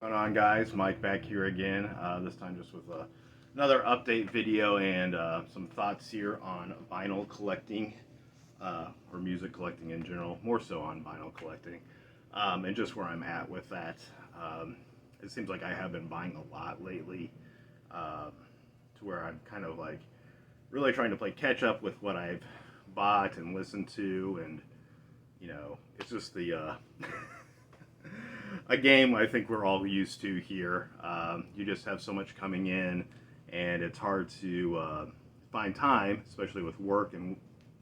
What's going on, guys? Mike back here again, this time just with another update video and some thoughts here on vinyl collecting, or music collecting in general, more so on vinyl collecting, and just where I'm at with that. It seems like I have been buying a lot lately, to where I'm kind of like really trying to play catch up with what I've bought and listened to, and it's just the a game I think we're all used to here. You just have so much coming in, and it's hard to find time, especially with work and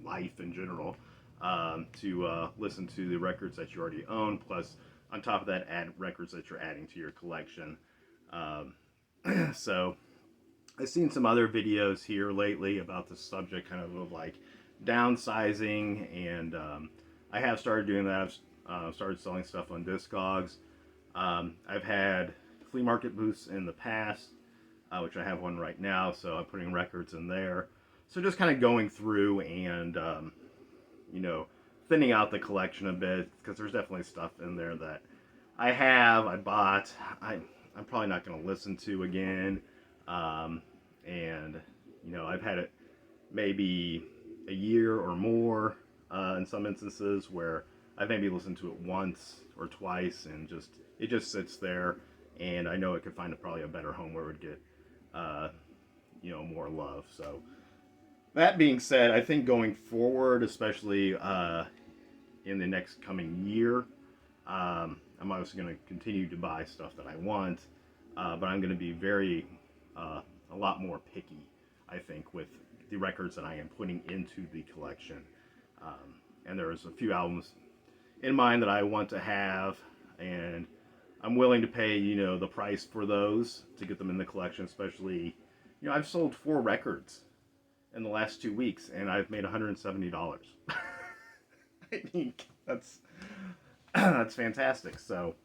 life in general, to listen to the records that you already own. Plus, on top of that, add records that you're adding to your collection. Um, so, I've seen some other videos here lately about the subject, kind of like downsizing, and I have started doing that. I've started selling stuff on Discogs. I've had flea market booths in the past, which I have one right now, so I'm putting records in there. So just kind of going through and, thinning out the collection a bit, because there's definitely stuff in there that I bought, I'm probably not going to listen to again. And, I've had it maybe a year or more, in some instances where I've maybe listened to it once or twice, and it just sits there, and I know it could find probably a better home where it would get more love. So that being said, I think going forward, especially in the next coming year, I'm obviously going to continue to buy stuff that I want, but I'm going to be a lot more picky, I think, with the records that I am putting into the collection. And there's a few albums in mind that I want to have, and I'm willing to pay, the price for those to get them in the collection. Especially, I've sold 4 records in the last 2 weeks, and I've made $170. I think that's fantastic. So,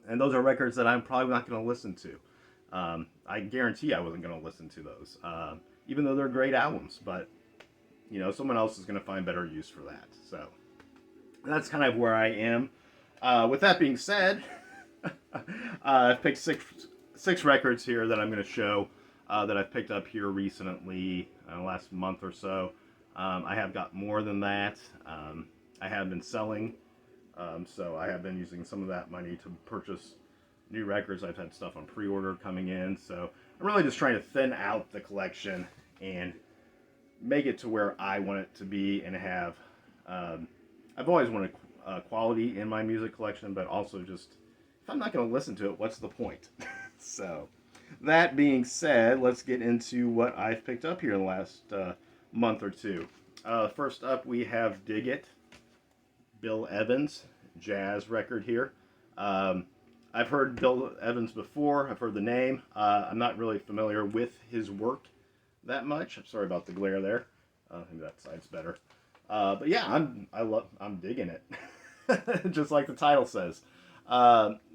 and those are records that I'm probably not going to listen to. I guarantee I wasn't going to listen to those, even though they're great albums. But someone else is going to find better use for that. So that's kind of where I am. With that being said, I've picked six records here that I'm going to show, that I've picked up here recently, in the last month or so. I have got more than that. I have been selling, so I have been using some of that money to purchase new records. I've had stuff on pre-order coming in, so I'm really just trying to thin out the collection and make it to where I want it to be, and have I've always wanted quality in my music collection, but also just, if I'm not going to listen to it, what's the point? So, that being said, let's get into what I've picked up here in the last month or two. First up, we have Dig It, Bill Evans, jazz record here. I've heard Bill Evans before. I've heard the name. I'm not really familiar with his work that much. I'm sorry about the glare there. I think that side's better. But yeah, I'm digging it. Just like the title says.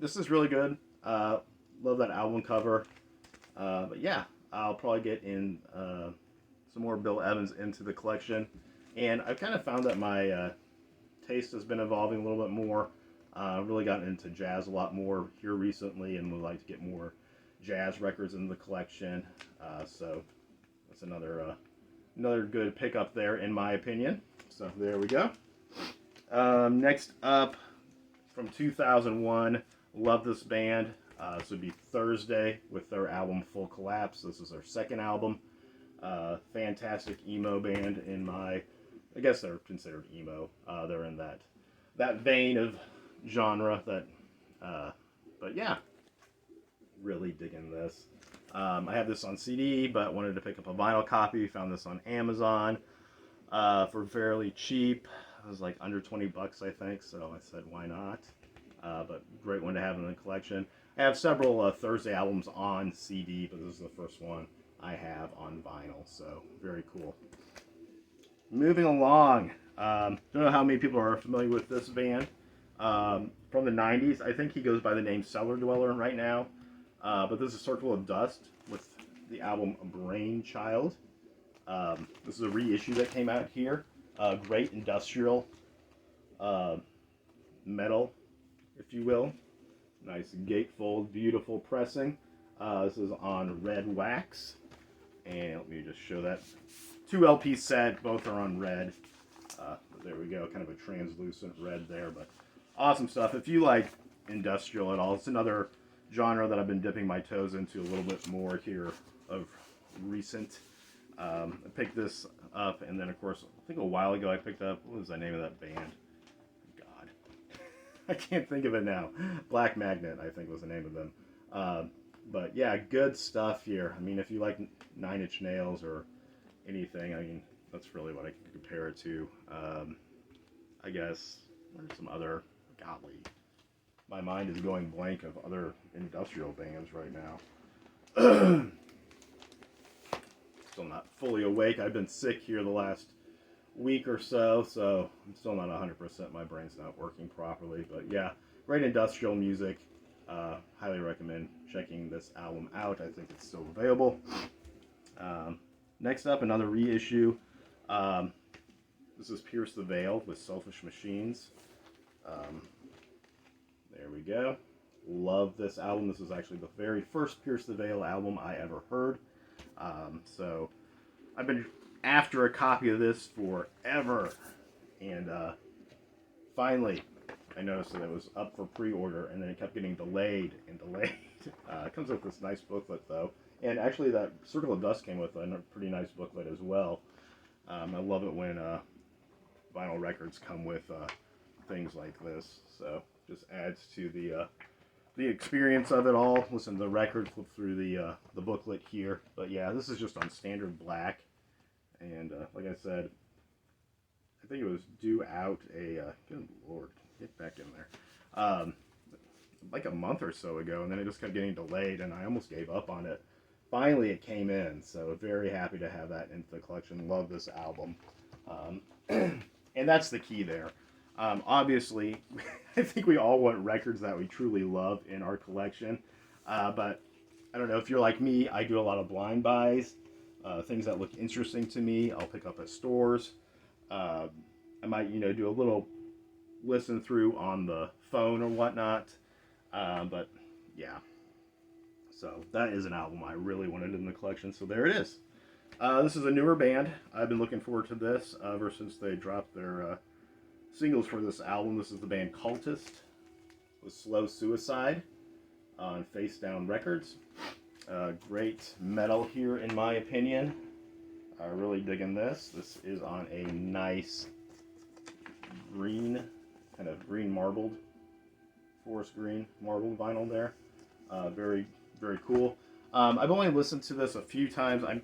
This is really good. Love that album cover. But yeah, I'll probably get in some more Bill Evans into the collection. And I've kind of found that my taste has been evolving a little bit more. I've really gotten into jazz a lot more here recently, and would like to get more jazz records in the collection. So that's another good pickup there, in my opinion. So there we go. Next up, from 2001, love this band. This would be Thursday with their album Full Collapse. This is their second album. Fantastic emo band I guess they're considered emo. They're in that vein of genre but yeah, really digging this. I have this on CD, but wanted to pick up a vinyl copy. Found this on Amazon for fairly cheap. It was like under 20 bucks, I think, so I said, why not? But great one to have in the collection. I have several Thursday albums on CD, but this is the first one I have on vinyl, so very cool. Moving along, don't know how many people are familiar with this band. From the 90s, I think he goes by the name Cellar Dweller right now. But this is Circle of Dust with the album Brainchild. This is a reissue that came out here. Great industrial metal, if you will. Nice gatefold, beautiful pressing. This is on red wax. And let me just show that. 2 LP set, both are on red. There we go, kind of a translucent red there, but awesome stuff. If you like industrial at all, it's another genre that I've been dipping my toes into a little bit more here of recent. I picked this up, and then of course, I think a while ago I picked up, what was the name of that band? God, I can't think of it now. Black Magnet, I think was the name of them. But yeah, good stuff here. I mean, if you like Nine Inch Nails or anything, I mean, that's really what I can compare it to. I guess there's some other, golly, my mind is going blank of other industrial bands right now. Still not fully awake. I've been sick here the last week or so, so I'm still not 100%. My brain's not working properly. But yeah, great industrial music. Highly recommend checking this album out. I think it's still available. Next up, another reissue. This is Pierce the Veil with Selfish Machines. There we go. Love this album. This is actually the very first Pierce the Veil album I ever heard. So I've been after a copy of this forever. And finally, I noticed that it was up for pre-order, and then it kept getting delayed and delayed. It comes with this nice booklet, though. And actually, that Circle of Dust came with a pretty nice booklet as well. I love it when vinyl records come with things like this. So just adds to the experience of it all. Listen to the record, flip through the booklet here. But yeah, this is just on standard black. And like I said, I think it was due out good lord, get back in there, like a month or so ago, and then it just kept getting delayed, and I almost gave up on it. Finally, it came in, so very happy to have that into the collection. Love this album. And that's the key there. Obviously, I think we all want records that we truly love in our collection. But I don't know, if you're like me, I do a lot of blind buys. Things that look interesting to me, I'll pick up at stores. I might, do a little listen through on the phone or whatnot. But yeah. So that is an album I really wanted in the collection. So there it is. This is a newer band. I've been looking forward to this ever since they dropped their singles for this album. This is the band Cultist with Slow Suicide on Face Down Records. Great metal here, in my opinion. Really digging this. This is on a nice green, kind of green marbled, forest green marbled vinyl there. Very, very cool. I've only listened to this a few times. I'm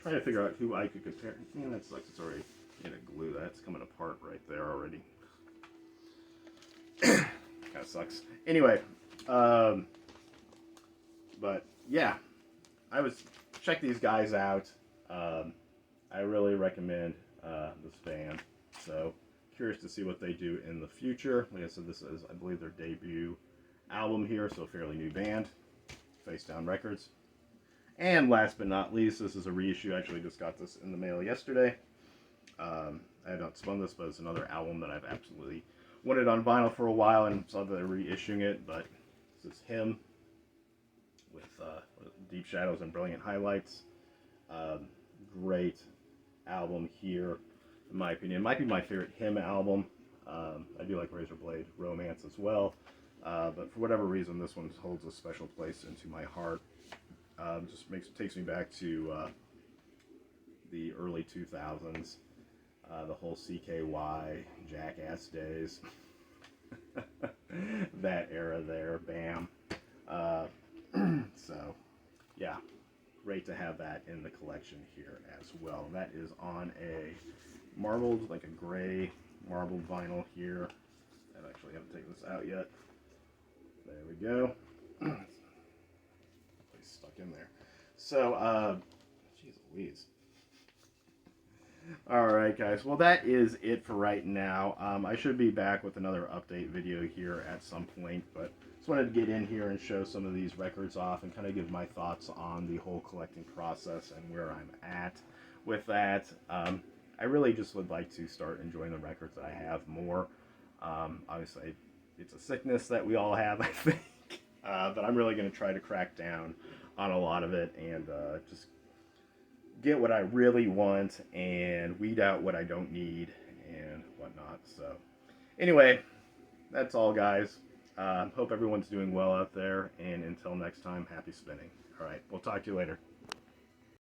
trying to figure out who I could compare. Man, that sucks. It's already in a glue. That's coming apart right there already. Kind of sucks. Anyway, but yeah, check these guys out. I really recommend this band. So curious to see what they do in the future. Like I said, this is, I believe, their debut album here, so fairly new band. Face Down Records. And last but not least, this is a reissue. I actually just got this in the mail yesterday. I had not spun this, but it's another album that I've absolutely wanted on vinyl for a while, and saw that they're reissuing it. But this is him with Deep Shadows and Brilliant Highlights. Great album here, in my opinion. It might be my favorite him album. I do like Razorblade Romance as well. But for whatever reason, this one holds a special place into my heart. Just takes me back to the early 2000s, the whole CKY, Jackass days, that era there, bam. So, yeah, great to have that in the collection here as well. That is on a marbled, like a gray marbled vinyl here. I actually haven't taken this out yet. There we go. It's stuck in there. So, jeez Louise. Alright guys, well that is it for right now. I should be back with another update video here at some point, but just wanted to get in here and show some of these records off and kind of give my thoughts on the whole collecting process and where I'm at with that. I really just would like to start enjoying the records that I have more. Obviously, it's a sickness that we all have, I think. But I'm really going to try to crack down on a lot of it and just get what I really want and weed out what I don't need and whatnot. So, anyway, that's all, guys. Hope everyone's doing well out there. And until next time, happy spinning. All right, we'll talk to you later.